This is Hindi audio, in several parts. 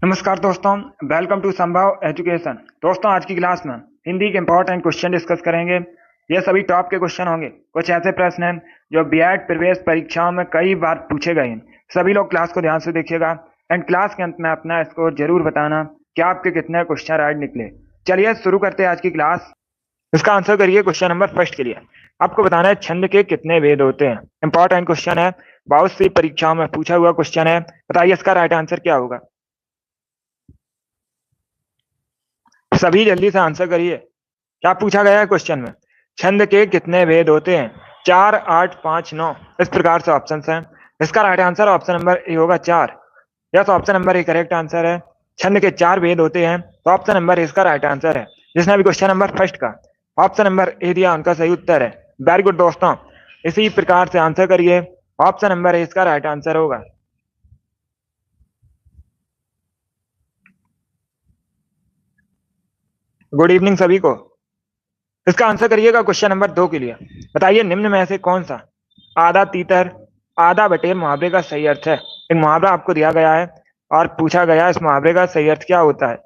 नमस्कार दोस्तों, वेलकम टू संभव एजुकेशन। दोस्तों, आज की क्लास में हिंदी के इंपॉर्टेंट क्वेश्चन डिस्कस करेंगे। ये सभी टॉप के क्वेश्चन होंगे। कुछ ऐसे प्रश्न हैं जो बीएड प्रवेश परीक्षाओं में कई बार पूछे गए हैं। सभी लोग क्लास को ध्यान से देखिएगा एंड क्लास के अंत में अपना स्कोर जरूर बताना कि आपके कितने क्वेश्चन राइट निकले। चलिए शुरू करते हैं आज की क्लास। इसका आंसर करिए क्वेश्चन नंबर फर्स्ट के लिए। आपको बताना है छंद के कितने वेद होते हैं। इंपॉर्टेंट क्वेश्चन है, बहुत सी परीक्षाओं में पूछा हुआ क्वेश्चन है। बताइए इसका राइट आंसर क्या होगा। सभी जल्दी से आंसर करिए। क्या पूछा गया है क्वेश्चन में? छंद के कितने भेद होते हैं? 4, 8, 5, 9, इस प्रकार से ऑप्शन हैं। इसका right answer option number A होगा 4। Yes, option number A correct answer है। छंद के 4 भेद होते हैं, तो ऑप्शन नंबर इसका राइट आंसर है। जिसने भी क्वेश्चन नंबर फर्स्ट का ऑप्शन नंबर ए दिया, उनका सही उत्तर है। वेरी गुड दोस्तों, इसी प्रकार से आंसर करिए। ऑप्शन नंबर ए इसका राइट आंसर होगा। गुड इवनिंग सभी को। इसका आंसर करिएगा क्वेश्चन नंबर 2 के लिए। बताइए निम्न में से कौन सा आधा तीतर आधा बटेर मुहावरे का सही अर्थ है। एक मुहावरा आपको दिया गया है और पूछा गया इस मुहावरे का सही अर्थ क्या होता है।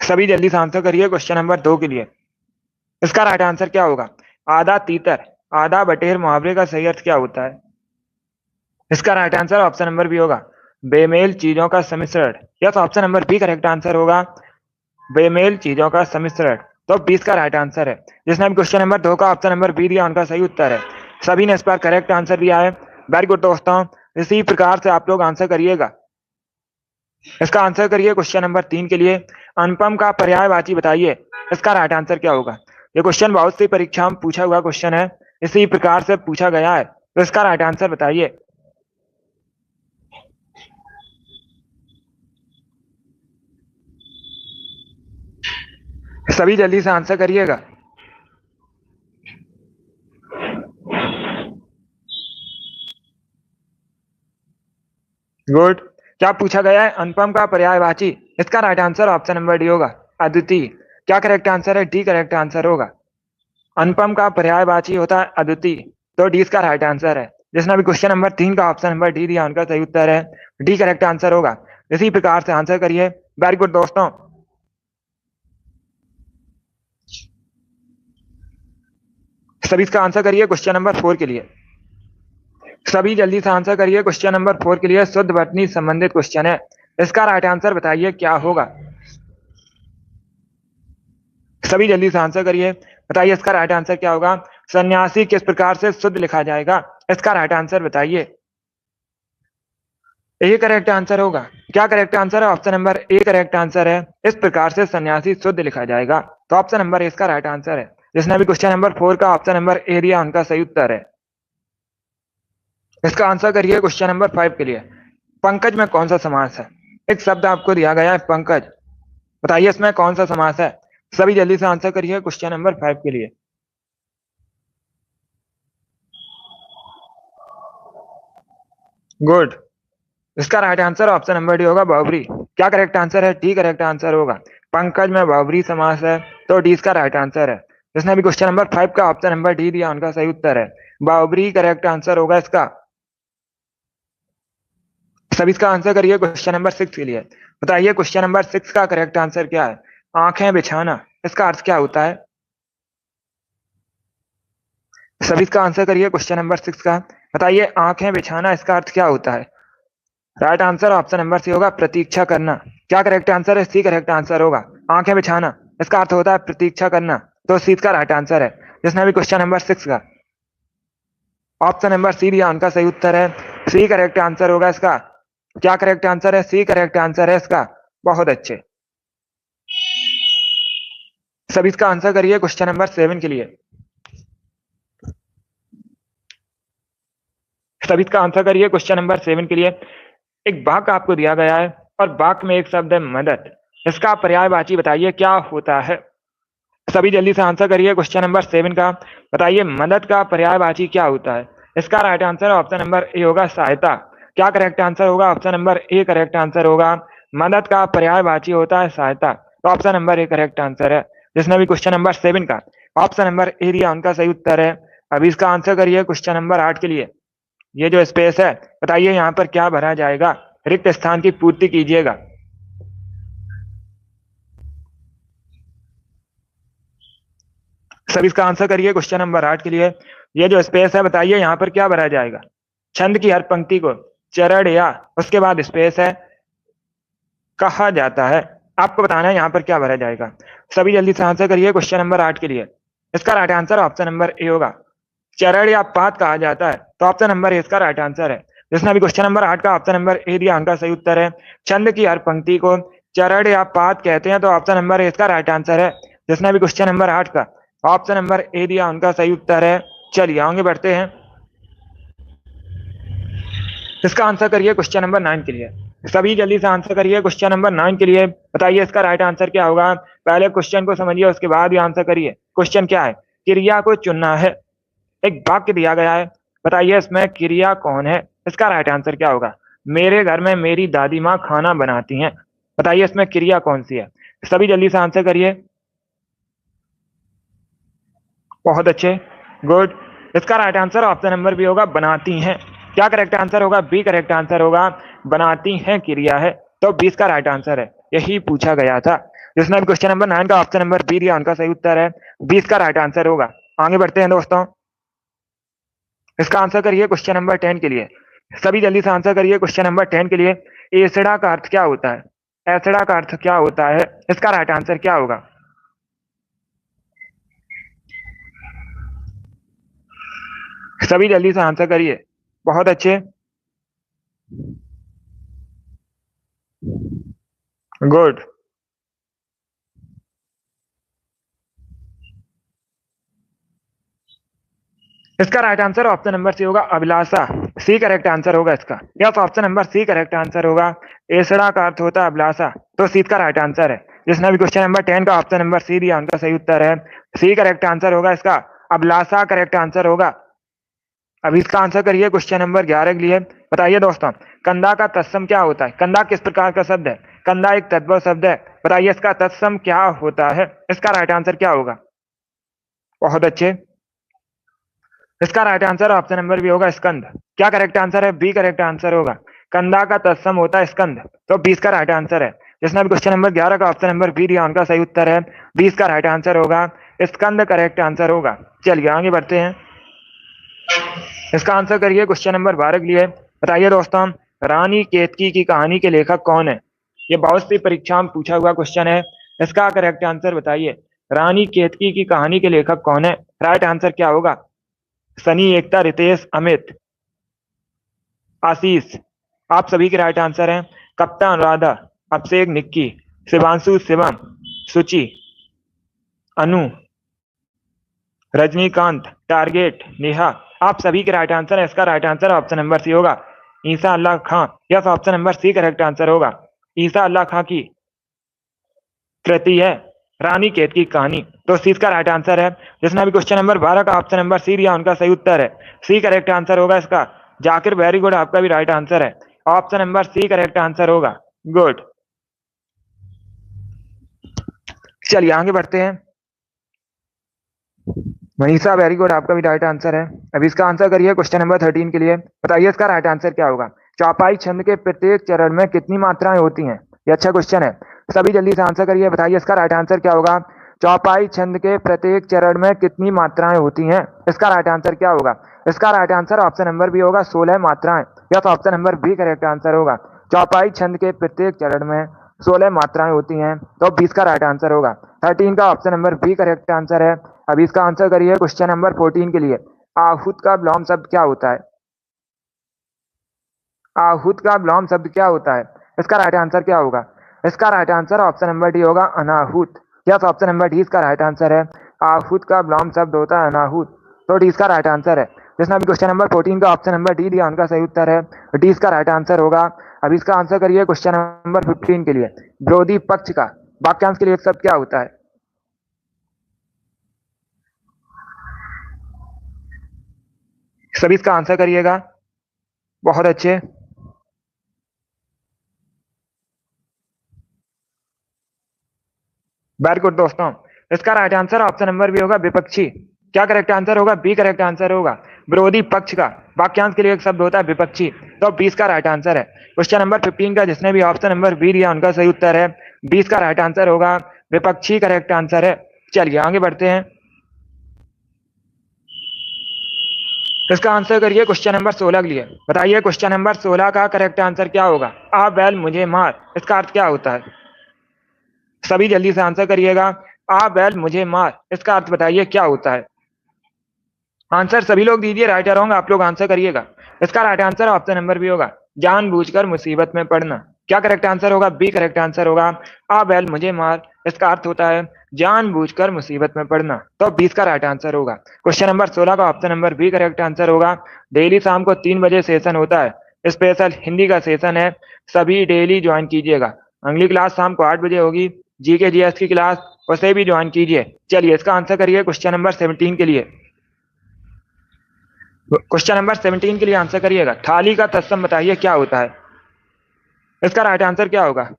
सभी जल्दी से आंसर करिए क्वेश्चन नंबर 2 के लिए। इसका राइट आंसर क्या होगा? आधा तीतर आधा बटेर मुहावरे का सही अर्थ क्या होता है? इसका right answer option number B होगा, बेमेल चीजों का सम्मिश्रण। Yes, option number B correct answer होगा, बेमेल चीजों का सम्मिश्रण। तो 20 का राइट आंसर है। जिसने भी क्वेश्चन नंबर 2 का ऑप्शन नंबर बी दिया, उनका सही उत्तर है। सभी ने इस पर करेक्ट आंसर दिया है। वेरी गुड दोस्तों, इसी प्रकार से आप लोग आंसर करिएगा। इसका आंसर करिए क्वेश्चन नंबर 3 के लिए। अनुपम का पर्यायवाची बताइए। इसका राइट आंसर क्या होगा? ये क्वेश्चन बहुत सी परीक्षाओं में पूछा हुआ क्वेश्चन है, इसी प्रकार से पूछा गया है, तो इसका राइट आंसर बताइए। सभी जल्दी से आंसर करिएगा। गुड। क्या पूछा गया है? अनुपम का पर्यायवाची। इसका right answer option number D होगा, अद्वितीय। क्या करेक्ट आंसर है? डी करेक्ट आंसर होगा। अनुपम का पर्यायवाची होता है अद्वितीय, तो डी इसका राइट आंसर है। जिसने भी क्वेश्चन नंबर 3 का ऑप्शन नंबर डी दिया, उनका सही उत्तर है। डी करेक्ट आंसर होगा। इसी प्रकार से आंसर करिए। वेरी गुड दोस्तों। सभी इसका आंसर करिए क्वेश्चन नंबर 4 के लिए। सभी जल्दी से आंसर करिए क्वेश्चन नंबर 4 के लिए। शुद्ध वर्तनी संबंधित क्वेश्चन है। इसका राइट आंसर बताइए क्या होगा। सभी जल्दी से आंसर करिए। बताइए इसका राइट आंसर क्या होगा। सन्यासी किस प्रकार से शुद्ध लिखा जाएगा? इसका राइट आंसर बताइए। ए करेक्ट आंसर होगा। क्या करेक्ट आंसर है? Option number A correct answer है। इस प्रकार से सन्यासी शुद्ध लिखा जाएगा, तो ऑप्शन नंबर ए इसका राइट आंसर है। जिसने भी क्वेश्चन नंबर 4 का ऑप्शन नंबर ए दिया, उनका सही उत्तर है। इसका आंसर करिए क्वेश्चन नंबर 5 के लिए। पंकज में कौन सा समास है? एक शब्द आपको दिया गया है पंकज। बताइए इसमें कौन सा समास है। सभी जल्दी से आंसर करिए क्वेश्चन नंबर 5 के लिए। गुड। इसका right answer option number D होगा, बहुब्री। क्या करेक्ट आंसर है? डी करेक्ट आंसर होगा। पंकज में बहुब्री समास है, तो डी इसका राइट आंसर है। जिसने भी क्वेश्चन नंबर 5 का ऑप्शन नंबर डी दिया, उनका सही उत्तर है। बहुब्री करेक्ट आंसर होगा इसका। सभी इसका आंसर करिए क्वेश्चन नंबर 6 के लिए। बताइए क्वेश्चन नंबर 6 का करेक्ट आंसर क्या है। आंखें बिछाना, इसका अर्थ क्या होता है? सभी इसका आंसर करिए क्वेश्चन नंबर 6 का। बताइए आंखें बिछाना, इसका अर्थ क्या होता है। Right answer option number C होगा, प्रतीक्षा करना। क्या करेक्ट आंसर है? सी करेक्ट आंसर होगा। आंखें बिछाना, इसका अर्थ होता है प्रतीक्षा करना, तो सी का राइट आंसर है। जिसने भी क्वेश्चन नंबर 6 का ऑप्शन नंबर सी दिया, उनका सही उत्तर है। सी करेक्ट आंसर होगा इसका। क्या करेक्ट आंसर है? सी करेक्ट आंसर है इसका। बहुत अच्छे। सभी इसका आंसर करिए क्वेश्चन नंबर 7 के लिए। सभी इसका आंसर करिए क्वेश्चन नंबर 7 के लिए। एक वाक्य आपको दिया गया है और वाक्य में एक शब्द है मदद। इसका पर्यायवाची बताइए क्या होता है। सभी जल्दी से आंसर करिए क्वेश्चन नंबर 7 का। बताइए मदद का पर्यायवाची क्या होता है। इसका right answer option number A होगा, सहायता। क्या करेक्ट आंसर होगा? Option number A correct answer होगा। मदद का पर्यायवाची होता है सहायता, तो option number A correct answer है। जिसने भी क्वेश्चन नंबर 7 का ऑप्शन नंबर ए दिया, उनका सही उत्तर है। अभी इसका आंसर करिए क्वेश्चन नंबर 8 के लिए। ये जो स्पेस है, बताइए यहाँ पर क्या भरा जाएगा। रिक्त स्थान की पूर्ति कीजिएगा। सभी इसका आंसर करिए क्वेश्चन नंबर 8 के लिए। ये जो स्पेस है बताइए यहाँ पर क्या भरा जाएगा। छंद की हर पंक्ति को चरण या उसके बाद स्पेस है कहा जाता है। आपको बताना है यहाँ पर क्या भरा जाएगा। सभी जल्दी से आंसर करिए क्वेश्चन नंबर 8 के लिए। इसका right answer option number A होगा। चरण या पात कहा जाता है तो ऑप्शन नंबर ए इसका राइट आंसर है। जिसने अभी क्वेश्चन नंबर 8 का ऑप्शन नंबर ए दिया उनका सही उत्तर है। छंद की हर पंक्ति को चरण या पात कहते हैं तो ऑप्शन नंबर ए इसका राइट आंसर है। जिसने अभी क्वेश्चन नंबर 8 का ऑप्शन नंबर ए दिया उनका सही उत्तर है। चलिए आगे बढ़ते हैं। इसका आंसर करिए क्वेश्चन नंबर 9 के लिए। सभी जल्दी से आंसर करिए क्वेश्चन नंबर 9 के लिए। बताइए इसका राइट आंसर क्या होगा। पहले क्वेश्चन को समझिए उसके बाद ही आंसर करिए। क्वेश्चन क्या है। क्रिया को चुनना है। एक वाक्य दिया गया है, बताइए इसमें क्रिया कौन है। इसका राइट आंसर क्या होगा। मेरे घर में मेरी दादी माँ खाना बनाती हैं। बताइए इसमें क्रिया कौन सी है। सभी जल्दी से आंसर करिए। बहुत अच्छे, गुड। इसका right answer option number B होगा, बनाती हैं। क्या करेक्ट आंसर होगा। बी करेक्ट आंसर होगा, बनाती हैं क्रिया है तो 20 का राइट आंसर है। यही पूछा गया था। जिसने क्वेश्चन नंबर 9 का ऑप्शन नंबर बी दिया उनका सही उत्तर है। 20 का राइट आंसर होगा। आगे बढ़ते हैं दोस्तों। इसका आंसर करिए क्वेश्चन नंबर 10 के लिए। सभी जल्दी से आंसर करिए क्वेश्चन नंबर 10 के लिए। एसड़ा का अर्थ क्या होता है। एसड़ा का अर्थ क्या होता है। इसका राइट आंसर क्या होगा। सभी जल्दी से आंसर करिए। बहुत अच्छे, गुड। इसका right answer option number C होगा, अभिलाषा। सी करेक्ट आंसर होगा इसका। Yes, option number C correct answer होगा। एसड़ा का अर्थ होता है अभिलाषा तो सी का राइट आंसर है। जिसने भी क्वेश्चन नंबर 10 का ऑप्शन नंबर सी दिया उनका सही उत्तर है। सी करेक्ट आंसर होगा इसका। अभिलाषा करेक्ट आंसर होगा। अब इसका आंसर करिए क्वेश्चन नंबर 11 के लिए। बताइए दोस्तों, कंधा का तत्सम क्या होता है। कंधा किस प्रकार का शब्द है। कंधा एक तद्भव शब्द है। बताइए इसका तत्सम क्या होता है। इसका राइट आंसर क्या होगा। बहुत अच्छे। इसका right answer option number B होगा, स्कंद। क्या करेक्ट आंसर है। बी करेक्ट आंसर होगा। कंधा का तत्सम होता है स्कंद तो 20 का राइट आंसर है। जिसने भी क्वेश्चन नंबर 11 का ऑप्शन नंबर बी दिया उनका सही उत्तर है। 20 का राइट आंसर होगा, स्कंद करेक्ट आंसर होगा। चलिए आगे बढ़ते हैं। इसका आंसर करिए क्वेश्चन नंबर 12 के लिए। बताइए दोस्तों, रानी केतकी की कहानी के लेखक कौन है। ये बहुत सी परीक्षा में पूछा हुआ क्वेश्चन है। इसका करेक्ट आंसर बताइए। रानी केतकी की कहानी के लेखक कौन है। राइट आंसर क्या होगा। सनी, एकता, रितेश, अमित, आशीष। आप सभी के राइट आंसर हैं। कप्तान, राधा, अभिषेक, निक्की, शिवांशु, शिवम, सुचि, अनु, रजनीकांत, टारगेट, नेहा। आप सभी के राइट आंसर है। इसका right answer option number C Isa, ईसा अल्लाह खां। Yes, option number C correct answer होगा। ईसा अल्लाह खां की कृति है रानी केत की कहानी तो सी का राइट आंसर है। जिसने अभी क्वेश्चन नंबर 12 का ऑप्शन नंबर सी दिया उनका सही उत्तर है। सी करेक्ट आंसर होगा इसका। जाकिर, वेरी गुड, आपका भी राइट आंसर है। Option number C correct answer होगा। गुड। चलिए आगे बढ़ते हैं। मनीषा, वेरी गुड, आपका भी राइट आंसर है। अभी इसका आंसर करिए क्वेश्चन नंबर 13 के लिए। बताइए इसका राइट आंसर क्या होगा। चौपाई छंद के प्रत्येक चरण में कितनी मात्राएं होती हैं। ये अच्छा क्वेश्चन है। सभी जल्दी से आंसर करिए। बताइए इसका राइट आंसर क्या होगा। चौपाई छंद के प्रत्येक चरण में कितनी मात्राएं होती हैं। इसका राइट आंसर क्या होगा। इसका right answer option number B होगा, 16 मात्राएं। या तो option number B correct answer होगा। चौपाई छंद के प्रत्येक चरण में 16 मात्राएं होती हैं तो 20 का राइट आंसर होगा। 13 का option number B correct answer है। अभी इसका आंसर करिए क्वेश्चन नंबर 14 के लिए। आहूत का विलोम शब्द क्या होता है। आहूत का विलोम शब्द क्या होता है। इसका राइट आंसर क्या होगा। इसका right answer option number D होगा, अनाहूत। यस, ऑप्शन नंबर डी इसका राइट आंसर है। आहूत का विलोम शब्द होता है अनाहूत तो डी इसका राइट आंसर है। जिसने अभी क्वेश्चन नंबर 14 का ऑप्शन नंबर डी दिया उनका सही उत्तर है। डी इसका राइट आंसर होगा। अभी इसका आंसर करिए क्वेश्चन नंबर 15 के लिए। विरोधी पक्ष का वाक्यांश के लिए शब्द क्या होता है। सभी इसका आंसर करिएगा। बहुत अच्छे। वेरी गुड दोस्तों। इसका right answer option number B होगा, विपक्षी। क्या करेक्ट आंसर होगा। बी करेक्ट आंसर होगा। विरोधी पक्ष का वाक्यांश के लिए एक शब्द होता है विपक्षी तो 20 का राइट आंसर है। क्वेश्चन नंबर 15 का जिसने भी ऑप्शन नंबर बी दिया उनका सही उत्तर है 20 का राइट आंसर होगा, विपक्षी करेक्ट आंसर है। चलिए आगे बढ़ते हैं। इसका आंसर करिए क्वेश्चन नंबर 16 के लिए। बताइए क्वेश्चन नंबर 16 का करेक्ट आंसर क्या होगा। आ बैल मुझे मार, इसका अर्थ क्या होता है? सभी जल्दी से आंसर करिएगा। आ बैल मुझे मार, इसका अर्थ बताइए क्या होता है। आंसर सभी लोग दीजिए, राइट या रॉन्ग आप लोग आंसर करिएगा। इसका right answer option number B होगा, जानबूझकर मुसीबत में पड़ना। क्या करेक्ट आंसर होगा? बी करेक्ट आंसर होगा। आ बैल मुझे मार, इसका अर्थ होता है जानबूझकर मुसीबत में पड़ना। तो 20 का राइट आंसर होगा। क्वेश्चन नंबर 16 का option number B correct answer होगा। डेली शाम को 3 बजे सेशन होता है, स्पेशल हिंदी का सेशन है, सभी डेली ज्वाइन कीजिएगा। अगली क्लास शाम को 8 बजे होगी, जीके जीएस की क्लास, उसे भी ज्वाइन कीजिए। चलिए इसका आंसर करिए क्वेश्चन नंबर 17 के लिए। क्वेश्चन नंबर 17 के लिए आंसर करिएगा। थाली का तत्सम बताइए क्या होता है। इसका राइट आंसर क्या होगा?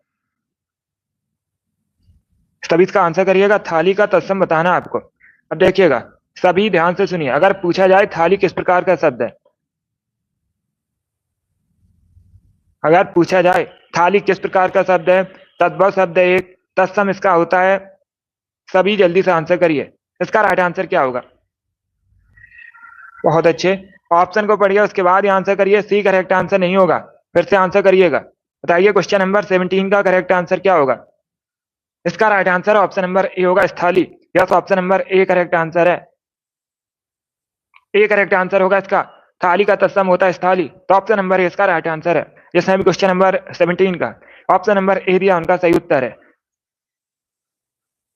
सभी इसका आंसर करिएगा। थाली का तत्सम बताना आपको। अब देखिएगा, सभी ध्यान से सुनिए। अगर पूछा जाए थाली किस प्रकार का शब्द है, अगर पूछा जाए थाली किस प्रकार का शब्द है, तद्भव शब्द है एक, तत्सम इसका होता है। सभी जल्दी से आंसर करिए, इसका राइट आंसर क्या होगा। बहुत अच्छे, ऑप्शन को पढ़िए उसके बाद ही आंसर करिए। सी करेक्ट आंसर नहीं होगा, फिर से आंसर करिएगा। बताइए क्वेश्चन नंबर 17 का करेक्ट आंसर क्या होगा। इसका right answer option number A होगा, स्थाली। Yes, option number A correct answer है। ए करेक्ट आंसर होगा इसका। थाली का तत्सम होता है स्थाली, तो ऑप्शन नंबर ए इसका राइट आंसर है। जिसने भी क्वेश्चन नंबर 17 का ऑप्शन नंबर ए दिया उनका सही उत्तर है।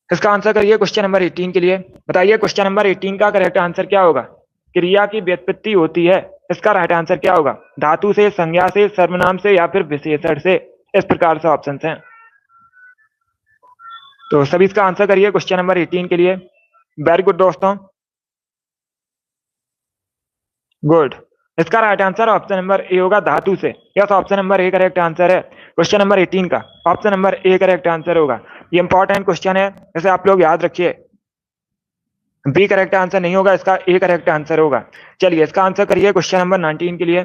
इसका आंसर करिए क्वेश्चन नंबर 18 के लिए। बताइए क्वेश्चन नंबर 18 का करेक्ट आंसर क्या होगा। क्रिया की व्युत्पत्ति होती है, इसका राइट आंसर क्या होगा। धातु से, संज्ञा से, सर्वनाम से या फिर विशेषण से। इस प्रकार से ऑप्शन हैं। तो सभी इसका आंसर करिए क्वेश्चन नंबर 18 के लिए। वेरी गुड दोस्तों, गुड। इसका right answer option number A होगा, धातु से। Yes, option number A correct answer है। क्वेश्चन नंबर 18 का option number A correct answer होगा। ये इंपॉर्टेंट क्वेश्चन है, इसे आप लोग याद रखिए। बी करेक्ट आंसर नहीं होगा, इसका ए करेक्ट आंसर होगा। चलिए इसका आंसर करिए क्वेश्चन नंबर 19 के लिए।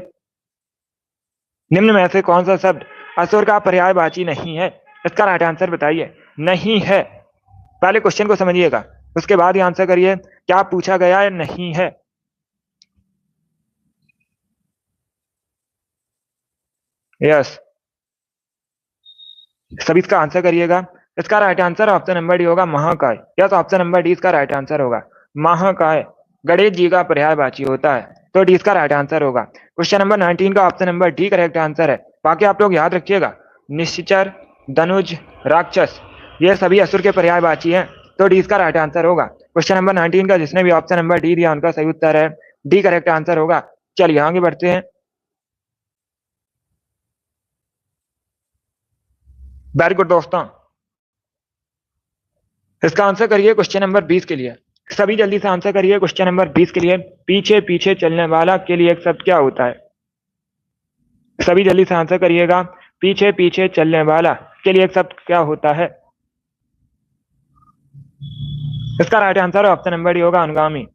निम्न में से कौन सा शब्द असुर का पर्यायवाची नहीं है। इसका राइट आंसर बताइए। नहीं है, पहले क्वेश्चन को समझिएगा, उसके बाद ही आंसर करिए। क्या पूछा गया है? नहीं है। यस, सभी इसका आंसर करिएगा। इसका right answer option number D होगा, महाकाय। यस, ऑप्शन नंबर डी इसका राइट आंसर होगा। महाकाय गणेश जी का पर्यायवाची होता है, तो डी इसका राइट आंसर होगा। क्वेश्चन नंबर 19 का option number D correct answer है। बाकी आप लोग याद रखिएगा, निश्चर, धनुज, राक्षस, ये सभी असुर के पर्यायवाची हैं, तो डी इसका राइट आंसर होगा। क्वेश्चन नंबर 19 का जिसने भी ऑप्शन नंबर डी दिया उनका सही उत्तर है, डी करेक्ट आंसर होगा। चलिए आगे बढ़ते हैं। वेरी गुड दोस्तों, इसका आंसर करिए क्वेश्चन नंबर 20 के लिए। सभी जल्दी से आंसर करिए क्वेश्चन नंबर 20 के लिए। पीछे पीछे चलने वाला के लिए एक शब्द क्या होता है। सभी जल्दी से आंसर करिएगा। पीछे पीछे चलने वाला के लिए एक शब्द क्या होता है। इसका right answer option number D होगा, अनुगामी।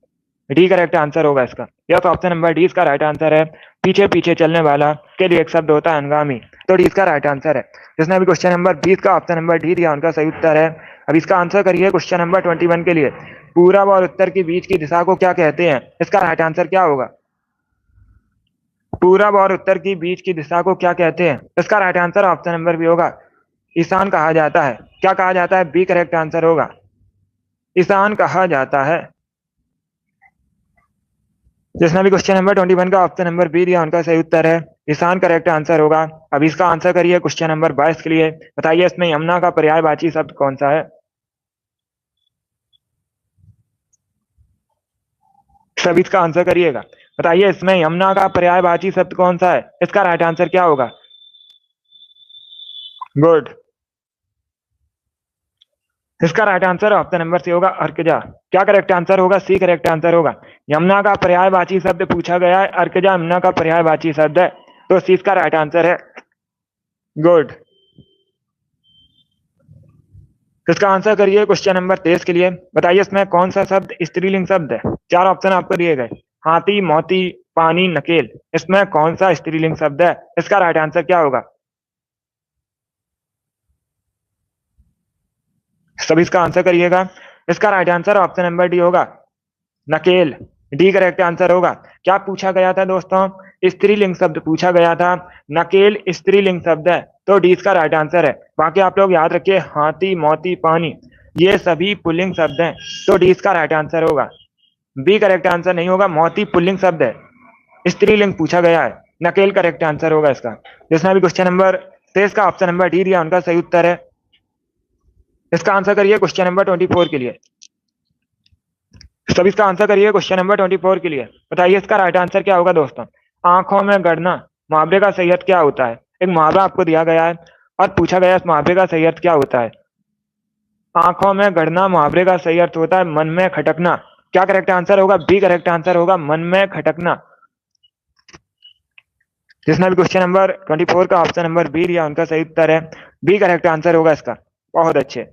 डी करेक्ट आंसर होगा इसका। यह तो ऑप्शन नंबर डी इसका राइट आंसर है। पीछे पीछे चलने वाला के लिए एक शब्द होता है अनुगामी, तो डी इसका राइट आंसर है। जिसने अभी क्वेश्चन नंबर 20 का ऑप्शन नंबर डी दिया उनका सही उत्तर है। अब इसका आंसर करिए क्वेश्चन नंबर 21 के लिए। पूरब और उत्तर के बीच की दिशा को क्या कहते हैं। इसका राइट आंसर क्या होगा। पूरब और उत्तर की बीच की दिशा को क्या कहते हैं। इसका right answer option number B होगा, ईशान कहा जाता है। क्या कहा जाता है? बी करेक्ट आंसर होगा, ईशान कहा जाता है। जिसने भी क्वेश्चन नंबर 21 का ऑप्शन नंबर बी दिया उनका सही उत्तर है, ईशान करेक्ट आंसर होगा। अब इसका आंसर करिए क्वेश्चन नंबर 22 के लिए। बताइए इसमें यमुना का पर्यायवाची शब्द कौन सा है। सभी इसका आंसर करिएगा। बताइए इसमें यमुना का पर्यायवाची शब्द कौन सा है। इसका राइट आंसर क्या होगा। गुड, इसका right answer option number C होगा, अर्कजा। क्या करेक्ट आंसर होगा। सी करेक्ट आंसर होगा। यमुना का पर्यायवाची शब्द पूछा गया है, अर्कजा यमुना का पर्यायवाची शब्द है, तो सी इसका राइट आंसर है। गुड, इसका आंसर करिए क्वेश्चन नंबर 23 के लिए। बताइए इसमें कौन सा शब्द स्त्रीलिंग शब्द है। चार ऑप्शन आपको दिए गए, हाथी, मोती, पानी, नकेल, इसमें कौन सा स्त्रीलिंग शब्द है? इसका राइट आंसर क्या होगा? सभी इसका आंसर करिएगा। इसका right answer option number D होगा, नकेल। डी करेक्ट आंसर होगा। क्या पूछा गया था दोस्तों? स्त्रीलिंग शब्द पूछा गया था। नकेल स्त्रीलिंग शब्द है, तो डी इसका राइट आंसर है। बाकी आप लोग याद रखिए, हाथी, मोती, पानी, ये सभी पुल्लिंग शब्द हैं, तो डी इसका राइट आंसर होगा। बी करेक्ट आंसर नहीं होगा, मोती पुल्लिंग शब्द है, स्त्रीलिंग पूछा गया है। नकेल करेक्ट आंसर होगा इसका। जिसने भी क्वेश्चन नंबर 23 का ऑप्शन नंबर डी दिया, उनका सही उत्तर है। इसका आंसर करिए क्वेश्चन नंबर 24 के लिए। सभी इसका आंसर करिए क्वेश्चन नंबर 24 के लिए। बताइए इसका राइट आंसर क्या होगा दोस्तों? आंखों में गड़ना मुहावरे का सही अर्थ क्या होता है? एक मुहावरा आपको दिया गया है और पूछा गया इस मुहावरे का सही अर्थ क्या होता है? आंखों में गड़ना मुहावरे का सही अर्थ होता है मन में खटकना। क्या करेक्ट आंसर होगा? बी करेक्ट आंसर होगा, मन में खटकना। जिसने भी क्वेश्चन नंबर 24 का ऑप्शन नंबर बी दिया, उनका सही उत्तर है बी करेक्ट आंसर होगा इसका। बहुत अच्छे।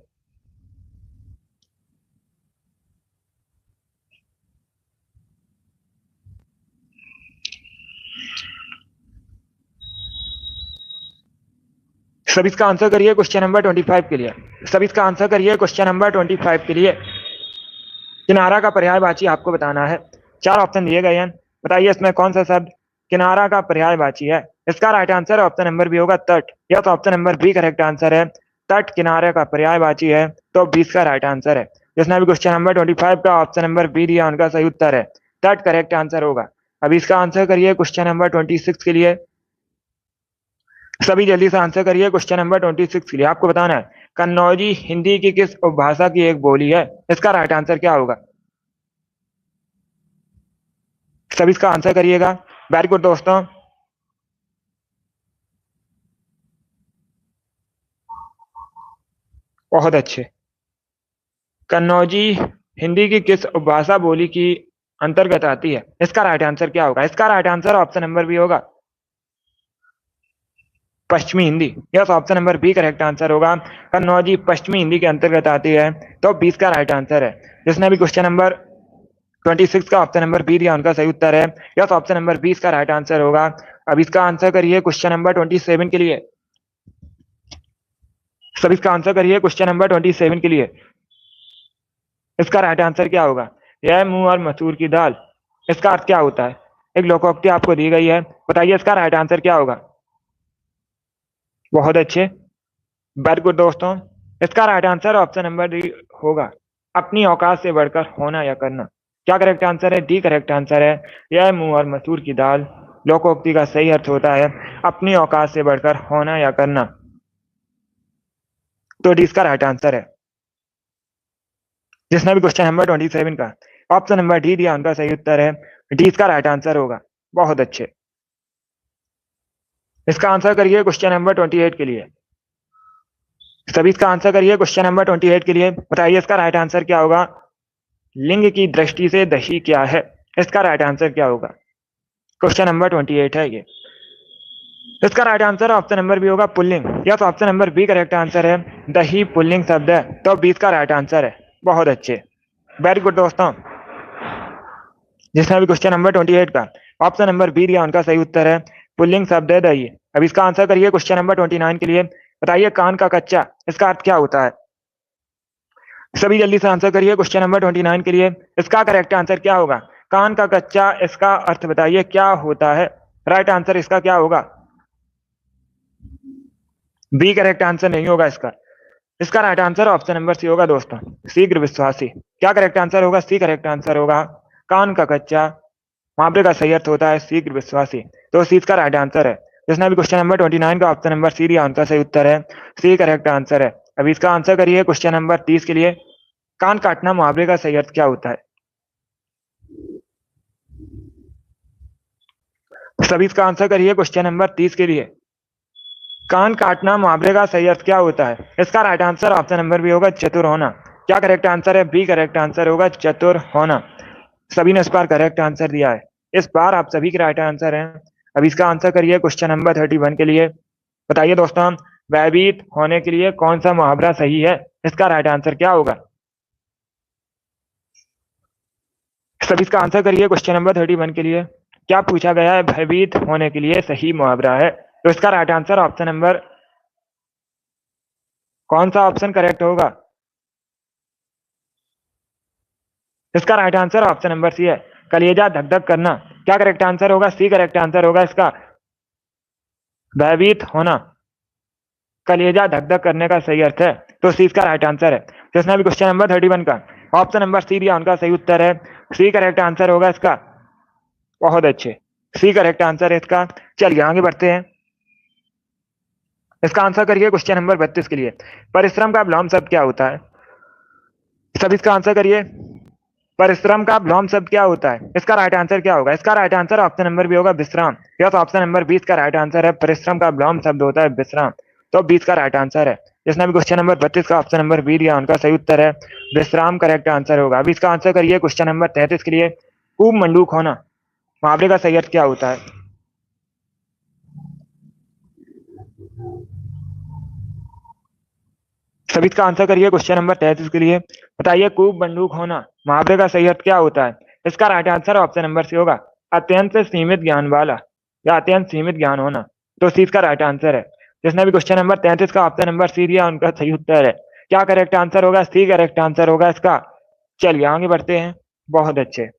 सभी इसका आंसर करिए क्वेश्चन नंबर 25 के लिए। सभी इसका आंसर करिए क्वेश्चन नंबर 25 के लिए। किनारा का पर्यायवाची आपको बताना है। 4 ऑप्शन दिए गए हैं, बताइए इसमें कौन सा शब्द किनारा का पर्यायवाची है? इसका right answer option number B होगा, तट। या तो option number B correct answer है, तट किनारे का पर्यायवाची है, तो 20 का राइट आंसर है। जिसने भी क्वेश्चन नंबर 25 का ऑप्शन नंबर बी दिया, उनका सही उत्तर है तट करेक्ट आंसर होगा। अभी इसका आंसर करिए क्वेश्चन नंबर 26 के लिए। सभी जल्दी से आंसर करिए क्वेश्चन नंबर 26 के लिए। आपको बताना है कन्नौजी हिंदी की किस उपभाषा की एक बोली है? इसका राइट आंसर क्या होगा? सभी इसका आंसर करिएगा। वेरी गुड दोस्तों। बहुत अच्छे। कन्नौजी हिंदी की किस उपभाषा बोली की अंतर्गत आती है? इसका राइट आंसर क्या होगा? इसका right answer option number B होगा, पश्चिमी Hindi. Yes, option number B correct answer होगा, कन्नौजी पश्चिमी हिंदी के अंतर्गत आती है, तो 20 का राइट आंसर है। जिसने भी क्वेश्चन नंबर 26 का ऑप्शन नंबर बी दिया, उनका सही उत्तर है यस, ऑप्शन नंबर 20 का राइट आंसर होगा। अब इसका आंसर करिए क्वेश्चन नंबर 27 के लिए। सब इसका आंसर करिए क्वेश्चन नंबर 27 के लिए। इसका राइट आंसर क्या होगा? यह मूंग और मसूर की दाल, इसका अर्थ क्या होता है? एक लोकोक्ति आपको दी गई है, बताइए इसका राइट आंसर क्या होगा? बहुत अच्छे, वेरी गुड दोस्तों। इसका right answer option number D होगा, अपनी औकात से बढ़कर होना या करना। क्या करेक्ट आंसर है? डी करेक्ट आंसर है। यह मूंग और मसूर की दाल लोकोक्ति का सही अर्थ होता है अपनी औकात से बढ़कर होना या करना, तो डी इसका राइट आंसर है। जिसने भी क्वेश्चन नंबर 27 का ऑप्शन नंबर डी दिया, उनका सही उत्तर है डी इसका राइट आंसर होगा। बहुत अच्छे। इसका आंसर करिए क्वेश्चन नंबर 28 के लिए। सभी इसका आंसर करिए क्वेश्चन नंबर 28 के लिए। बताइए इसका राइट आंसर क्या होगा? लिंग की दृष्टि से दही क्या है? इसका राइट आंसर क्या होगा? क्वेश्चन नंबर 28 है ये। इसका right answer option number B होगा, पुल्लिंग। या तो option number B correct answer है, दही पुल्लिंग शब्द है, तो 20 का राइट आंसर है। बहुत अच्छे, वेरी गुड दोस्तों। जिसने भी क्वेश्चन नंबर 28 का ऑप्शन नंबर बी दिया, उनका सही उत्तर है पुल्लिंग शब्द है दही। अब इसका आंसर करिए क्वेश्चन नंबर 29 के लिए। बताइए कान का कच्चा, इसका अर्थ क्या होता है? सभी जल्दी से आंसर करिए क्वेश्चन नंबर 29 के लिए। इसका करेक्ट आंसर क्या होगा? कान का कच्चा, इसका अर्थ बताइए क्या होता है? राइट आंसर इसका क्या होगा? बी करेक्ट आंसर नहीं होगा इसका। इसका right answer option number C होगा दोस्तों, शीघ्र विश्वासी। क्या करेक्ट आंसर होगा? सी करेक्ट आंसर होगा, कान का कच्चा मुहावरे का सही अर्थ होता है शीघ्र विश्वासी, तो सी इसका राइट आंसर है। जिसने भी क्वेश्चन नंबर 29 का ऑप्शन नंबर सी दिया, उनका सही उत्तर है सी करेक्ट आंसर है। अभी इसका आंसर करिए क्वेश्चन नंबर 30 के लिए। कान काटना मुहावरे का सही अर्थ क्या होता है? सभी इसका आंसर करिए क्वेश्चन नंबर 30 के लिए। कान काटना मुहावरे का सही अर्थ क्या होता है? इसका right answer option number B होगा, चतुर होना। क्या करेक्ट आंसर है? बी करेक्ट आंसर होगा, चतुर होना। सभी ने इस बार करेक्ट आंसर दिया है, इस बार आप सभी के राइट आंसर हैं। अब इसका आंसर करिए क्वेश्चन नंबर 31 के लिए। बताइए दोस्तों, भयभीत होने के लिए कौन सा मुहावरा सही है? इसका राइट आंसर क्या होगा? सभी इसका आंसर करिए क्वेश्चन नंबर 31 के लिए। क्या पूछा गया है? भयभीत होने के लिए सही मुहावरा है। तो इसका राइट आंसर ऑप्शन नंबर, कौन सा ऑप्शन करेक्ट होगा? इसका right answer option number C है, कलेजा धक धक करना। क्या करेक्ट आंसर होगा? सी करेक्ट आंसर होगा इसका, भयभीत होना, कलेजा धक धक करने का सही अर्थ है। तो सी इसका राइट आंसर है। तो इसने भी क्वेश्चन नंबर 31 का ऑप्शन नंबर सी दिया, उनका सही उत्तर है। सी करेक्ट आंसर होगा इसका। बहुत अच्छे, सी करेक्ट आंसर है इसका। चलिए आगे बढ़ते हैं। इसका आंसर करिए क्वेश्चन नंबर 32 के लिए। परिश्रम का विलोम शब्द क्या होता है? सब इसका आंसर करिए। परिश्रम का विलोम शब्द क्या होता है? इसका राइट आंसर क्या होगा? इसका right answer option number B होगा, विश्राम। यस, ऑप्शन नंबर 20 का राइट आंसर है, परिश्रम का विलोम शब्द होता है विश्राम। तो 20 का राइट आंसर है। जिसने भी क्वेश्चन नंबर 32 का ऑप्शन नंबर बी दिया, उनका सही उत्तर है विश्राम करेक्ट आंसर होगा। अभी इसका आंसर करिए क्वेश्चन नंबर 33 के लिए। खूब मंडूक होना, मुहावरे का सही अर्थ क्या होता है? सभी इसका आंसर करिए क्वेश्चन नंबर 33 के लिए। बताइए, खूब बंदूक होना, मुहावरे का सही अर्थ क्या होता है? इसका right answer option number C होगा, अत्यंत सीमित ज्ञान वाला, या अत्यंत सीमित ज्ञान होना। तो सी इसका राइट आंसर है। जिसने भी क्वेश्चन नंबर 33 का ऑप्शन नंबर सी दिया, उनका सही उत्तर है। क्या करेक्ट आंसर होगा? सी करेक्ट आंसर होगा इसका। चलिए आगे बढ़ते हैं। बहुत अच्छे,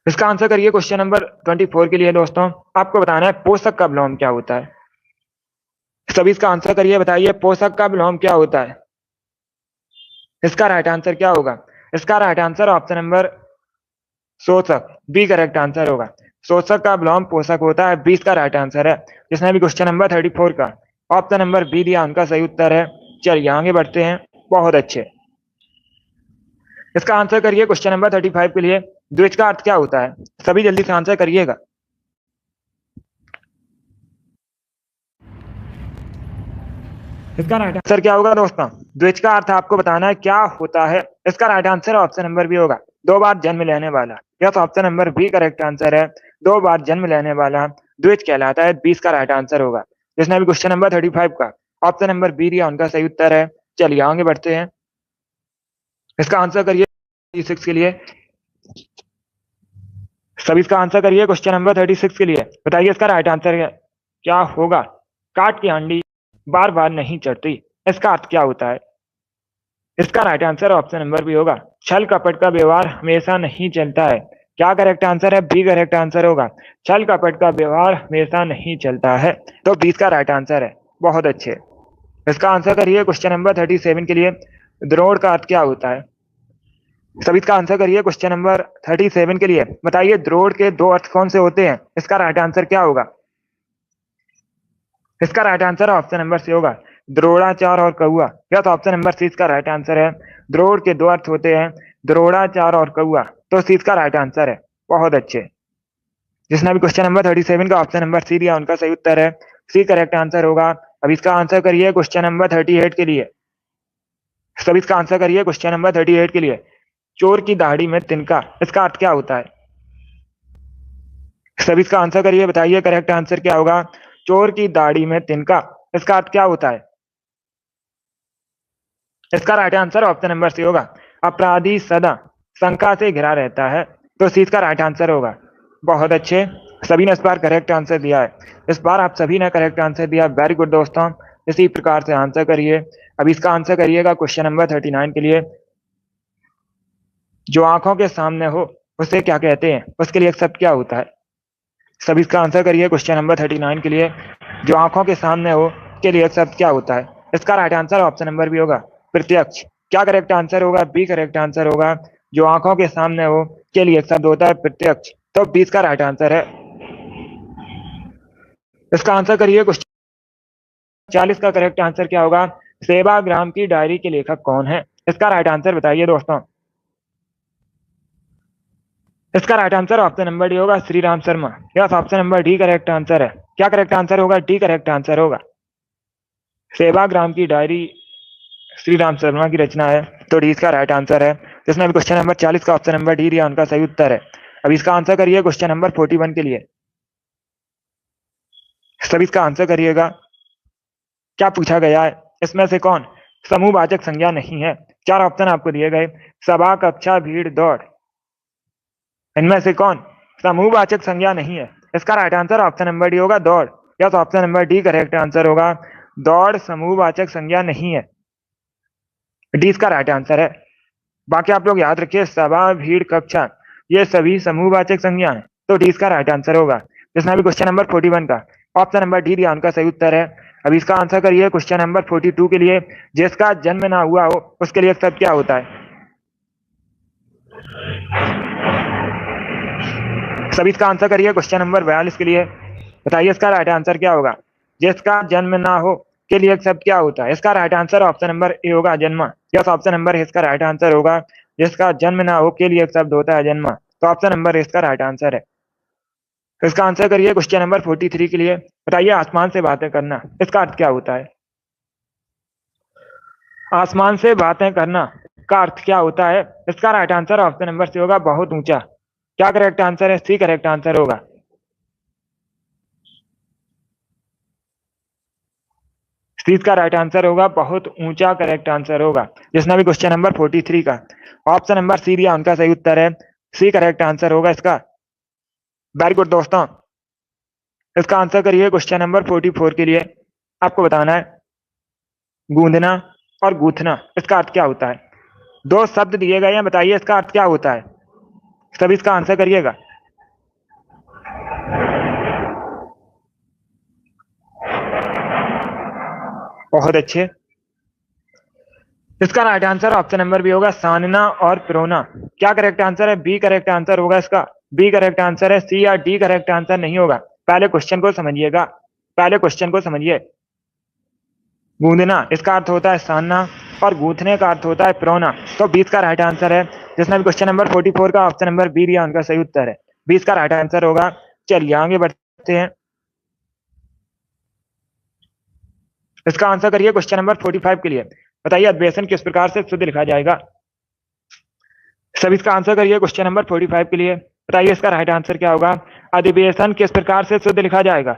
इसका आंसर करिए क्वेश्चन नंबर 24 के लिए। दोस्तों, आपको बताना है पोषक का विलोम क्या होता है। सभी इसका आंसर करिए। बताइए, पोषक का विलोम क्या होता है? इसका राइट आंसर क्या होगा? इसका राइट आंसर ऑप्शन नंबर शोषक, बी करेक्ट आंसर होगा। शोषक का विलोम पोषक होता है, 20 का राइट आंसर है। जिसने भी क्वेश्चन नंबर 34 का ऑप्शन नंबर बी दिया, उनका सही उत्तर है। चलिए आगे बढ़ते हैं। बहुत अच्छे, इसका आंसर करिए क्वेश्चन नंबर 35 के लिए। द्विज का अर्थ क्या होता है? सभी जल्दी से आंसर करिएगा। इसका राइट आंसर क्या होगा दोस्तों? द्विज का अर्थ आपको बताना है क्या होता है। इसका right answer option number B होगा, 2 बार जन्म लेने वाला। Yes, option number B correct answer है, 2 बार जन्म लेने वाला द्विज कहलाता है, 20 का राइट आंसर होगा। जिसने भी क्वेश्चन नंबर 35 का ऑप्शन नंबर बी दिया, उनका सही उत्तर है। चलिए आगे बढ़ते हैं। इसका आंसर करिए 36 के लिए। सभी इसका आंसर करिए क्वेश्चन नंबर 36 के लिए। बताइए, इसका राइट आंसर क्या होगा? काट की हांडी बार बार नहीं चढ़ती, इसका अर्थ क्या होता है? इसका right answer option number B होगा, छल कपट का व्यवहार हमेशा नहीं चलता है। क्या करेक्ट आंसर है? बी करेक्ट आंसर होगा, छल कपट का व्यवहार हमेशा नहीं चलता है। तो 20 का राइट आंसर है। बहुत अच्छे, इसका आंसर करिए क्वेश्चन नंबर 37 के लिए। द्रोण का अर्थ क्या होता है? सभी इसका आंसर करिए क्वेश्चन नंबर 37 के लिए। बताइए, द्रोण के 2 अर्थ कौन से होते हैं? इसका राइट आंसर क्या होगा? इसका right answer option number C होगा, द्रोणाचार और कौआ। यह तो ऑप्शन नंबर सी इसका राइट आंसर है। द्रोण के 2 अर्थ होते हैं, द्रोणाचार और कौआ। तो सी इसका राइट आंसर है। बहुत अच्छे, जिसने भी क्वेश्चन नंबर 37 का ऑप्शन नंबर सी दिया, उनका सही उत्तर है, सी करेक्ट आंसर होगा। अब इसका आंसर करिए क्वेश्चन नंबर 38 के लिए। सभी इसका आंसर करिए क्वेश्चन नंबर 38 के लिए। चोर की दाढ़ी में तिनका, इसका अर्थ क्या होता है? सभी इसका आंसर करिए। बताइए, करेक्ट आंसर क्या होगा? चोर की दाढ़ी में तिनका, इसका अर्थ क्या होता है? इसका right answer option number C होगा, अपराधी सदा शंका से घिरा रहता है। तो सी इसका राइट आंसर होगा। बहुत अच्छे, सभी ने इस बार करेक्ट आंसर दिया है। इस बार आप सभी ने करेक्ट आंसर दिया, वेरी गुड दोस्तों। इसी प्रकार से आंसर करिए। अब इसका आंसर करिएगा क्वेश्चन नंबर 39 के लिए। जो आंखों के सामने हो उसे क्या कहते हैं? उसके लिए एक शब्द क्या होता है? सभी इसका आंसर करिए क्वेश्चन नंबर 39 के लिए। जो आंखों के सामने हो के लिए एक शब्द क्या होता है? इसका right answer option number B होगा, प्रत्यक्ष। क्या करेक्ट आंसर होगा? बी करेक्ट आंसर होगा, जो आंखों के सामने हो के लिए एक शब्द होता है प्रत्यक्ष। तो 20 का राइट आंसर है। इसका आंसर करिए क्वेश्चन 40 का करेक्ट आंसर क्या होगा? सेवाग्राम की डायरी के लेखक कौन है? इसका राइट आंसर बताइए दोस्तों। इसका right answer option number D होगा, Shri Ram Sharma. Yes, option number D correct answer है। क्या करेक्ट आंसर होगा? डी करेक्ट आंसर होगा। सेवाग्राम की डायरी श्री राम शर्मा की रचना है। तो डी इसका राइट आंसर है। जिसने भी क्वेश्चन नंबर 40 का ऑप्शन नंबर डी दिया, उनका सही उत्तर है। अब इसका आंसर करिए क्वेश्चन नंबर 41 के लिए। सभी इसका आंसर करिएगा। क्या पूछा गया है? इसमें से कौन समूहवाचक संज्ञा नहीं है? 4 ऑप्शन आपको दिए गए, सभा, कक्षा, भीड़, दौड़। इनमें से कौन समूहवाचक संज्ञा नहीं है? इसका right answer option number D होगा दौड़। या तो option number D correct answer होगा, दौड़ समूहवाचक संज्ञा नहीं है। डी इसका राइट आंसर है। बाकी आप लोग याद रखिए, सभा, भीड़, कक्षा, ये सभी समूहवाचक संज्ञा है, तो डी इसका राइट आंसर होगा। जिसने भी क्वेश्चन नंबर 41 का ऑप्शन नंबर डी दिया उनका सही उत्तर है। अब इसका आंसर करिए क्वेश्चन नंबर 42 के लिए, जिसका जन्म ना हुआ हो उसके लिए शब्द क्या होता है? सभी इसका आंसर करिए क्वेश्चन नंबर 42 के लिए। बताइए इसका राइट आंसर क्या होगा? जिसका जन्म ना हो के लिए एक शब्द क्या होता है? इसका right answer option number A होगा जन्मा। यस, ऑप्शन नंबर इसका राइट आंसर होगा, जिसका जन्म ना हो के लिए एक शब्द होता है जन्मा। तो ऑप्शन नंबर इसका राइट आंसर है। इसका आंसर करिए क्वेश्चन नंबर 43 के लिए। बताइए आसमान से बातें करना, इसका अर्थ क्या होता है? आसमान से बातें करना का अर्थ क्या होता है? इसका right answer option number C होगा बहुत ऊंचा। क्या करेक्ट आंसर है? सी करेक्ट आंसर होगा। सी का राइट आंसर होगा बहुत ऊंचा, करेक्ट आंसर होगा। जिसने भी क्वेश्चन नंबर 43 का ऑप्शन नंबर सी दिया उनका सही उत्तर है, सी करेक्ट आंसर होगा इसका। वेरी गुड दोस्तों। इसका आंसर करिए क्वेश्चन नंबर 44 के लिए। आपको बताना है गूंदना और गूंथना इसका अर्थ क्या होता है? दो शब्द दिए गए हैं, बताइए इसका अर्थ क्या होता है? सभी इसका आंसर करिएगा। बहुत अच्छे। इसका right answer option number B होगा सानना और पिरोना। क्या करेक्ट आंसर है? बी करेक्ट आंसर होगा इसका। बी करेक्ट आंसर है। सी या डी करेक्ट आंसर नहीं होगा। पहले क्वेश्चन को समझिएगा, पहले क्वेश्चन को समझिए। गूंदना इसका अर्थ होता है सानना और गूंथने का अर्थ होता है पिरोना। तो 20 का राइट आंसर है। जिसने भी क्वेश्चन नंबर 44 का ऑप्शन नंबर बी दिया उनका सही उत्तर है। 20 का राइट आंसर होगा। चलिए आगे बढ़ते हैं। इसका आंसर करिए क्वेश्चन नंबर 45 के लिए। बताइए अधिवेशन किस प्रकार से शुद्ध लिखा जाएगा? सभी इसका आंसर करिए क्वेश्चन नंबर 45 के लिए। बताइए इसका राइट आंसर क्या होगा? अधिवेशन किस प्रकार से शुद्ध लिखा जाएगा?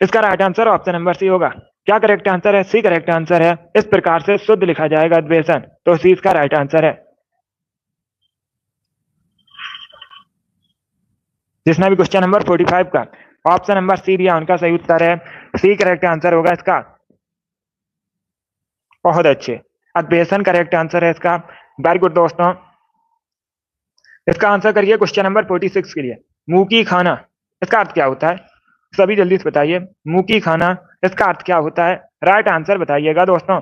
इसका right answer option number C होगा। क्या करेक्ट आंसर है? सी करेक्ट आंसर है। इस प्रकार से शुद्ध लिखा जाएगा अधिवेशन, तो सी इसका राइट आंसर है। जिसने भी क्वेश्चन नंबर 45 का ऑप्शन नंबर सी दिया उनका सही उत्तर है, सी करेक्ट आंसर होगा इसका। बहुत अच्छे, अधिवेशन करेक्ट आंसर है इसका। वेरी गुड दोस्तों। इसका आंसर करिए क्वेश्चन नंबर 46 के लिए। मुंह की खाना इसका अर्थ क्या होता है? सभी जल्दी से बताइए, मुंह की खाना इसका अर्थ क्या होता है? राइट आंसर बताइएगा दोस्तों।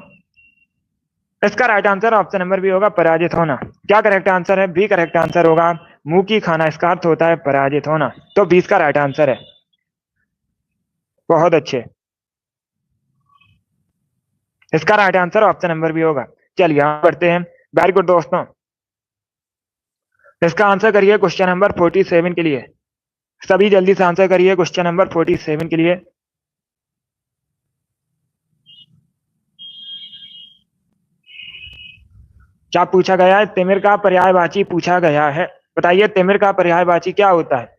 इसका right answer option number B होगा पराजित होना। क्या करेक्ट आंसर है? बी करेक्ट आंसर होगा। मुंह की खाना इसका अर्थ होता है पराजित होना, तो 20 का राइट आंसर है। बहुत अच्छे। इसका right answer option number B होगा। चलिए आगे बढ़ते हैं। वेरी गुड दोस्तों। इसका आंसर करिए क्वेश्चन नंबर 47 के लिए। सभी जल्दी से आंसर करिए क्वेश्चन नंबर 47 के लिए। क्या पूछा गया है? तिमिर का पर्यायवाची पूछा गया है। बताइए तिमिर का पर्यायवाची क्या होता है?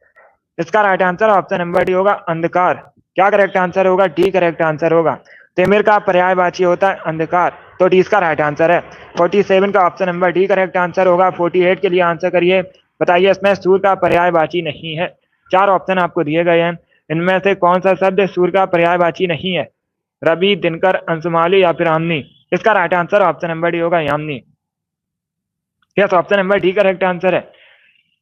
इसका right answer option number D होगा अंधकार। क्या करेक्ट आंसर होगा? डी करेक्ट आंसर होगा। तिमिर का पर्यायवाची होता है अंधकार, तो डी इसका राइट आंसर है। 47 का option number D correct answer होगा। 48 के लिए आंसर करिए। बताइए इसमें सूर्य का पर्यायवाची नहीं है। चार ऑप्शन आपको दिए गए हैं, इनमें से कौन सा शब्द सूर्य का पर्यायवाची नहीं है? रवि, दिनकर, अंशुमाली या फिर यामिनी? इसका right answer option number D होगा Yamini. Yes, option number D correct answer है।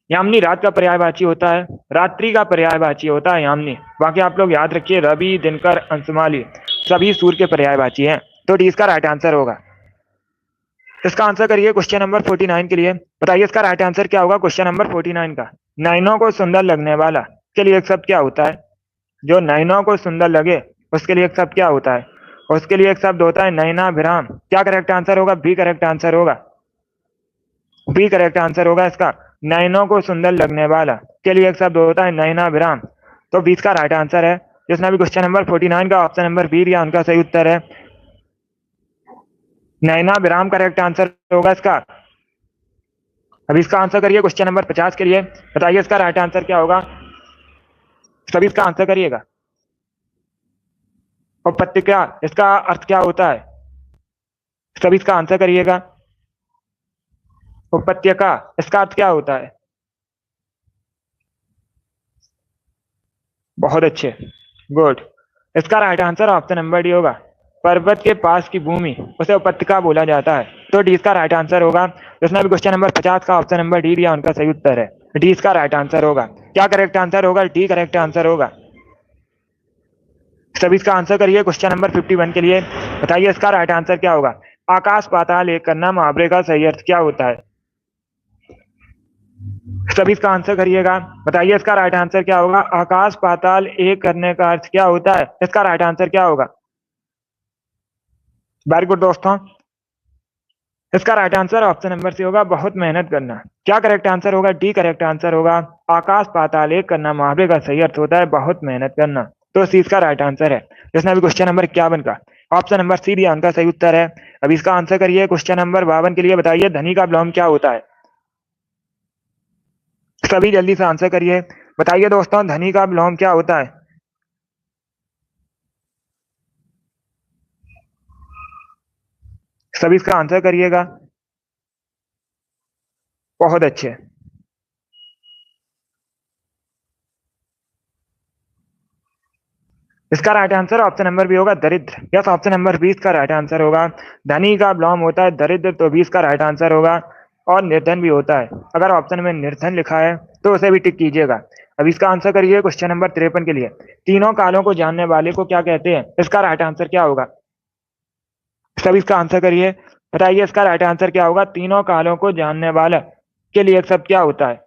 यामिनी रात का पर्यायवाची होता है, रात्रि का पर्यायवाची होता है यामिनी। बाकी आप लोग याद रखिए, रवि, दिनकर, अंशुमाली सभी सूर्य के पर्यायवाची हैं, तो डी इसका राइट आंसर होगा। इसका आंसर करिए क्वेश्चन नंबर 49 के लिए। बताइए इसका राइट आंसर क्या होगा क्वेश्चन नंबर 49 का? नैनों को सुंदर लगने वाला के लिए एक शब्द क्या होता है? जो नैनों को सुंदर लगे उसके लिए एक शब्द क्या होता है? उसके लिए एक शब्द होता है नैनाभिराम। क्या करेक्ट आंसर होगा? बी करेक्ट आंसर होगा। बी करेक्ट आंसर होगा इसका। नैनों को सुंदर लगने वाला के लिए एक शब्द होता है नैनाभिराम, तो 20 का राइट आंसर है। जिसने भी क्वेश्चन नंबर 49 का ऑप्शन नंबर बी दिया उनका सही उत्तर है नैनाभिराम, करेक्ट आंसर होगा इसका। अब इसका आंसर करिए क्वेश्चन नंबर 50 के लिए। बताइए इसका राइट आंसर क्या होगा? सभी इसका आंसर करिएगा। उपत्यका इसका अर्थ क्या होता है? सभी इसका आंसर करिएगा। उपत्यका इसका अर्थ क्या होता है? बहुत अच्छे, गुड। इसका right answer option number D होगा। पर्वत के पास की भूमि उसे उपत्यका बोला जाता है, तो डी इसका राइट आंसर होगा। जिसने भी क्वेश्चन नंबर 50 का ऑप्शन नंबर डी दिया उनका सही उत्तर है, डी इसका राइट आंसर होगा। क्या करेक्ट आंसर होगा? डी करेक्ट आंसर होगा। सभी इसका आंसर करिए क्वेश्चन नंबर 51 के लिए। बताइए इसका राइट आंसर क्या होगा? आकाश पाताल एक करना मुहावरे का सही अर्थ क्या होता है? सभी इसका आंसर करिएगा। बताइए इसका राइट आंसर क्या होगा? आकाश पाताल एक करने का अर्थ क्या होता है? इसका राइट आंसर क्या होगा? वेरी गुड दोस्तों, इसका right answer option number C होगा, बहुत मेहनत करना। क्या करेक्ट आंसर होगा? डी करेक्ट आंसर होगा। आकाश पाताल एक करना मुहावरे का सही अर्थ होता है बहुत मेहनत करना, तो सी इसका राइट आंसर है। जिसने अभी क्वेश्चन नंबर 51 का ऑप्शन नंबर सी दिया उनका सही उत्तर है। अभी इसका आंसर करिए क्वेश्चन नंबर 52 के लिए। बताइए धनी का विलोम क्या होता है? सभी जल्दी से आंसर करिए। बताइए दोस्तों धनी का विलोम क्या होता है? सभी इसका आंसर करिएगा। बहुत अच्छे, इसका right answer option number B होगा, दरिद्र। यस, ऑप्शन नंबर 20 का राइट आंसर होगा। धनी का विलोम होता है दरिद्र, तो 20 का राइट आंसर होगा। और निर्धन भी होता है, अगर ऑप्शन में निर्धन लिखा है तो उसे भी टिक कीजिएगा। अब इसका आंसर करिए क्वेश्चन नंबर 53 के लिए। तीनों कालों को जानने वाले को क्या कहते हैं? इसका राइट आंसर क्या होगा? सभी इसका आंसर करिए। बताइए इसका राइट आंसर क्या होगा? तीनों कालों को जानने वाला के लिए एक शब्द क्या होता है?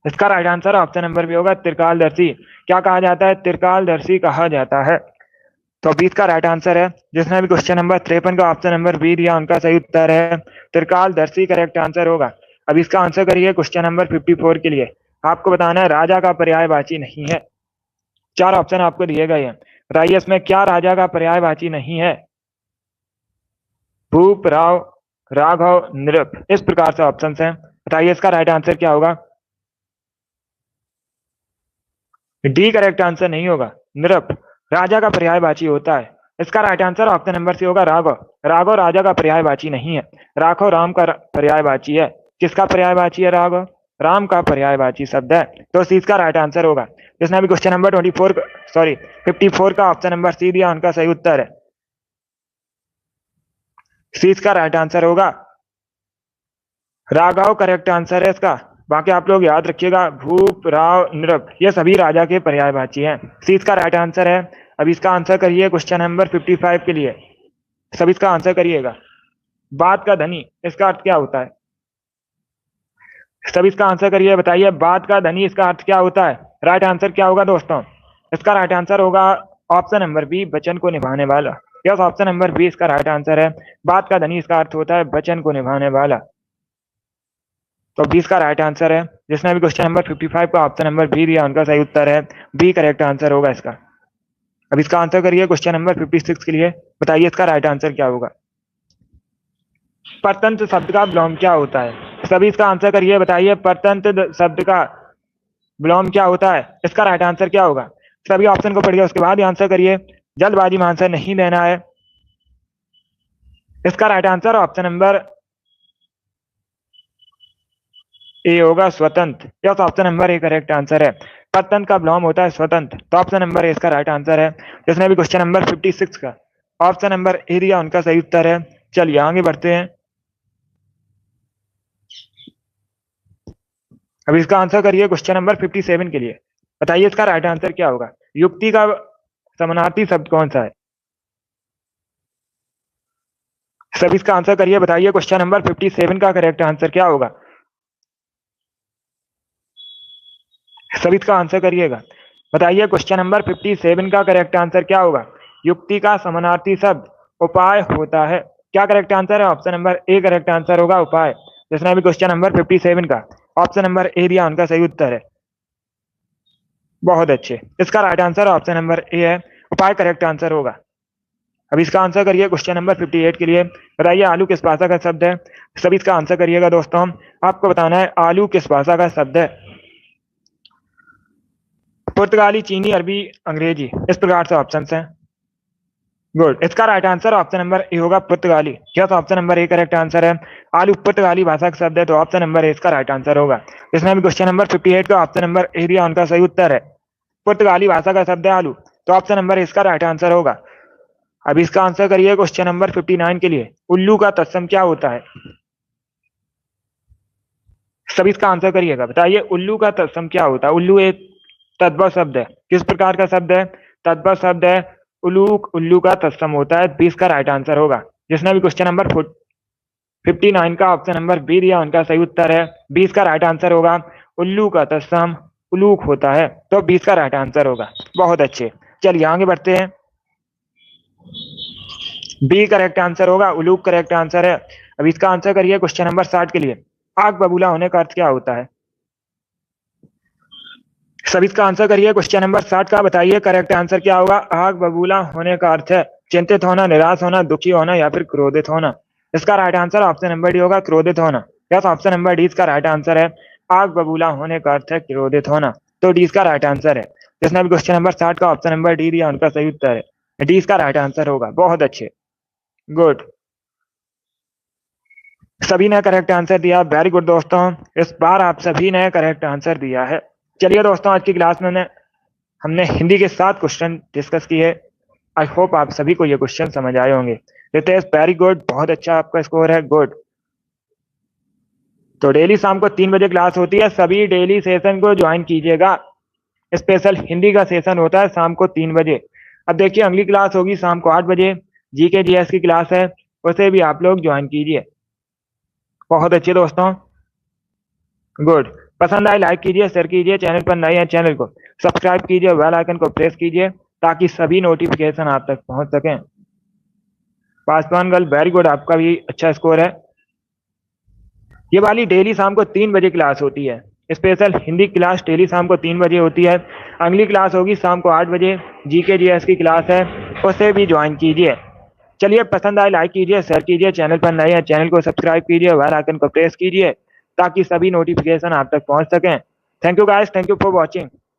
इसका right answer option number B होगा, त्रिकालदर्शी। क्या कहा जाता है? त्रिकालदर्शी कहा जाता है, तो 20 का राइट आंसर है। जिसने भी क्वेश्चन नंबर 53 का ऑप्शन नंबर बी दिया उनका सही उत्तर है, त्रिकालदर्शी करेक्ट आंसर होगा। अब इसका आंसर करिए क्वेश्चन नंबर 54 के लिए। आपको बताना है राजा का पर्यायवाची नहीं है। चार ऑप्शन आपको दिए गए हैं, बताइए इसमें क्या राजा का पर्यायवाची नहीं है? भूप, राव, राघव, नृप, इस प्रकार से ऑप्शन है। बताइए इसका राइट आंसर क्या होगा? डी करेक्ट आंसर नहीं होगा, नृप राजा का पर्यायवाची होता है। इसका right answer option number C होगा, राघव। राघव राजा का पर्यायवाची नहीं है, राघव राम का पर्यायवाची है। किसका पर्यायवाची है? राघव राम का पर्यायवाची शब्द है, तो सी इसका राइट आंसर होगा। जिसने भी क्वेश्चन नंबर 54 का ऑप्शन नंबर सी दिया उनका सही उत्तर है, सी इसका राइट आंसर होगा। राघव करेक्ट आंसर है इसका। बाकी आप लोग याद रखिएगा, भूप, राव, नृप ये सभी राजा के पर्यायवाची हैं। सी इसका राइट आंसर है। अब इसका आंसर करिए क्वेश्चन नंबर 55 के लिए। सब इसका आंसर करिएगा। बात का धनी इसका अर्थ क्या होता है? सब इसका आंसर करिए। बताइए बात का धनी इसका अर्थ क्या होता है? राइट आंसर क्या होगा दोस्तों? इसका राइट आंसर होगा ऑप्शन नंबर बी, वचन को निभाने वाला। यस, ऑप्शन नंबर बी इसका राइट आंसर है। बात का धनी इसका अर्थ होता है वचन को निभाने वाला, तो 20 का राइट आंसर है। जिसने भी क्वेश्चन नंबर 55 का ऑप्शन नंबर बी दिया उनका सही उत्तर है, बी करेक्ट आंसर होगा इसका। अब इसका आंसर करिए क्वेश्चन नंबर 56 के लिए। बताइए इसका राइट आंसर क्या होगा? परतंत्र शब्द का विलोम क्या होता है? सभी इसका आंसर करिए। बताइए परतंत्र शब्द का विलोम क्या होता है? इसका राइट आंसर क्या होगा? सभी ऑप्शन को पढ़िए, उसके बाद ही आंसर करिए, जल्दबाजी में आंसर नहीं देना है। इसका right answer option number A होगा, स्वतंत्र। Yes, option number A correct answer है। परतंत्र का विलोम होता है स्वतंत्र, तो ऑप्शन नंबर ए इसका राइट आंसर है। जिसने भी क्वेश्चन नंबर 56 का ऑप्शन नंबर ए दिया उनका सही उत्तर है। चलिए आगे बढ़ते हैं। अब इसका आंसर करिए क्वेश्चन नंबर 57 के लिए। बताइए इसका राइट आंसर क्या होगा? युक्ति का समानार्थी शब्द कौन सा है? सभी इसका आंसर करिए। बताइए क्वेश्चन नंबर 57 का करेक्ट आंसर क्या होगा? सभी इसका आंसर करिएगा। बताइए क्वेश्चन नंबर 57 का करेक्ट आंसर क्या होगा? युक्ति का समानार्थी शब्द उपाय होता है। क्या करेक्ट आंसर है? Option number A correct answer होगा, उपाय। जिसने भी क्वेश्चन नंबर 57 का ऑप्शन नंबर ए दिया उनका सही उत्तर है, बहुत अच्छे। इसका राइट आंसर ऑप्शन नंबर ए है, उपाय करेक्ट आंसर होगा। अब इसका आंसर करिए क्वेश्चन नंबर 58 के लिए। बताइए आलू किस भाषा का शब्द है? सभी इसका आंसर करिएगा दोस्तों। आपको बताना है आलू किस भाषा का शब्द है। पुर्तगाली, चीनी, अरबी, अंग्रेजी, इस प्रकार से ऑप्शन हैं। गुड, इसका right answer option number A होगा, पुर्तगाली। Yes, option number A correct answer है। आलू पुर्तगाली भाषा का शब्द है, तो ऑप्शन नंबर ए इसका राइट आंसर होगा। इसमें भी क्वेश्चन नंबर 58 का ऑप्शन नंबर ए दिया उनका सही उत्तर है, पुर्तगाली भाषा का शब्द है आलू। तो ऑप्शन नंबर इसका राइट आंसर होगा। अब इसका आंसर करिए क्वेश्चन नंबर 59 के लिए। उल्लू का तत्सम क्या होता है? सभी इसका आंसर करिएगा, बताइए उल्लू का तत्सम क्या होता है? उल्लू एक तद्भव शब्द है। किस प्रकार का शब्द है? तद्भव शब्द है। उल्लूक उल्लू का तत्सम होता है। 20 का राइट आंसर होगा। जिसने भी क्वेश्चन नंबर 59 का ऑप्शन नंबर बी दिया उनका सही उत्तर है। 20 का राइट आंसर होगा। उल्लू का तत्सम उलूक होता है। तो 20 का राइट आंसर होगा। बहुत अच्छे, चलिए आगे बढ़ते हैं। बी करेक्ट आंसर होगा, उलूक करेक्ट आंसर है। अब इसका आंसर करिए क्वेश्चन नंबर 60 के लिए। आग बबूला होने का अर्थ क्या होता है? सभी इसका आंसर करिए क्वेश्चन नंबर 60 का, बताइए करेक्ट आंसर क्या होगा? आग बबूला होने का अर्थ है चिंतित होना, निराश होना, दुखी होना या फिर क्रोधित होना। इसका right answer option number D होगा, क्रोधित होना। यस, ऑप्शन नंबर डी इसका राइट आंसर है। आग बबूला होने का अर्थ है क्रोधित होना। तो डी इसका राइट आंसर है। जिसने भी क्वेश्चन नंबर 60 का ऑप्शन नंबर डी दिया उनका सही उत्तर है। डी इसका राइट आंसर होगा। बहुत अच्छे, गुड, सभी ने करेक्ट आंसर दिया। वेरी गुड दोस्तों, इस बार आप सभी ने करेक्ट आंसर दिया है। चलिए दोस्तों, आज की क्लास में हमने हिंदी के 7 क्वेश्चन डिस्कस किए। आई होप आप सभी को ये क्वेश्चन समझ आए होंगे। रितेश वेरी गुड, बहुत अच्छा आपका स्कोर है, गुड। तो डेली शाम को 3 बजे क्लास होती है, सभी डेली सेशन को ज्वाइन कीजिएगा। स्पेशल हिंदी का सेशन होता है शाम को 3 बजे। अब देखिए अगली क्लास होगी शाम को 8 बजे, जीके जीएस की क्लास है, उसे भी आप लोग ज्वाइन कीजिए। बहुत अच्छे दोस्तों, गुड। पसंद आए लाइक कीजिए, शेयर कीजिए, चैनल पर नए हैं चैनल को सब्सक्राइब कीजिए, बेल आइकन को प्रेस कीजिए ताकि सभी नोटिफिकेशन आप तक पहुंच सकें। पासवान गर्ल वेरी गुड, आपका भी अच्छा स्कोर है। ये वाली डेली शाम को 3 बजे क्लास होती है। स्पेशल हिंदी क्लास डेली शाम को 3 बजे होती है। अगली क्लास होगी शाम को 8 बजे, जीके जीएस की क्लास है, उसे भी ज्वाइन कीजिए। चलिए पसंद आए लाइक कीजिए, शेयर कीजिए, चैनल पर नए हैं चैनल को सब्सक्राइब कीजिए, बेल आइकन को प्रेस कीजिए ताकि सभी नोटिफिकेशन आप तक पहुंच सकें। Thank you guys, thank you for watching.